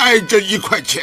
带着1块钱。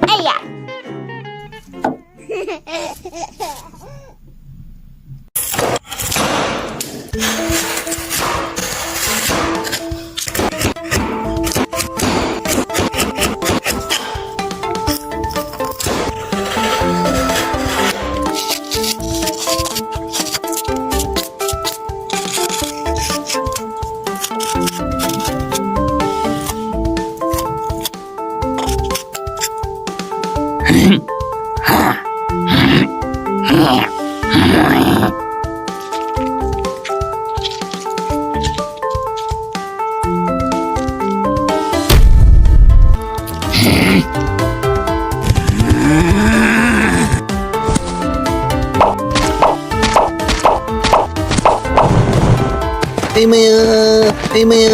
哎呀！哎妈呀！哎妈呀！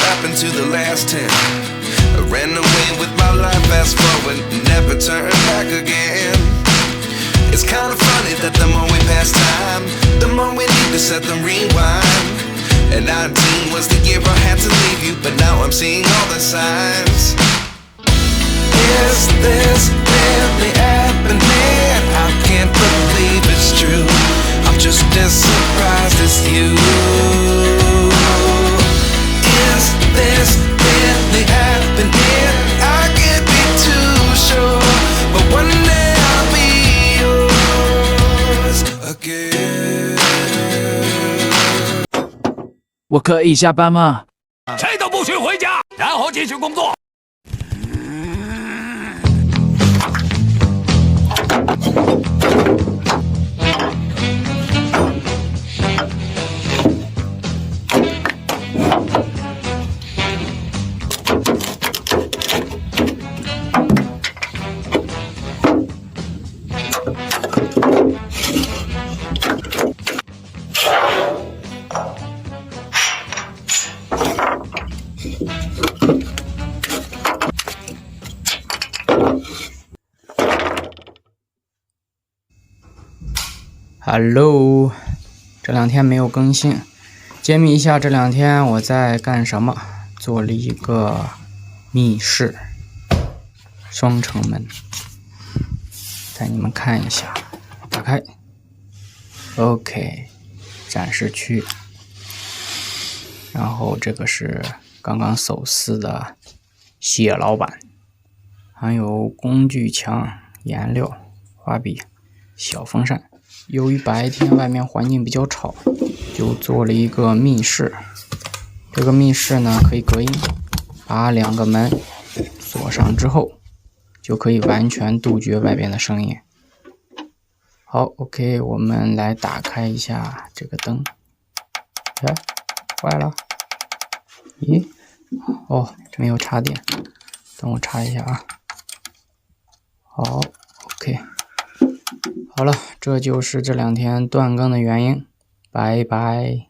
happened to the last 10? I ran away with my life, fast forward, never turn back again. It's kind of funny that the more we pass time, the more we need to set them rewind. And 19 was the year I had to leave you, but now I'm seeing all the signs. Is this really happening? I can't believe it's true. I'm just as surprised as you. Is this really happening? I can't be too sure, but one day I'll be yours again. 我可以下班吗？谁都不许回家，然后继续工作。Hello， 这2天没有更新，揭秘一下这2天我在干什么。做了一个密室双城门，带你们看一下。打开 OK， 展示区。然后这个是刚刚手撕的蟹老板，还有工具墙、颜料、画笔、小风扇。由于白天外面环境比较吵，就做了一个密室。这个密室呢可以隔音，把2个门锁上之后，就可以完全杜绝外边的声音。好 ，OK， 我们来打开一下这个灯。哎，坏了！咦？哦，这没有插电，等我插一下啊。好 ，OK。好了，这就是这2天断更的原因，拜拜。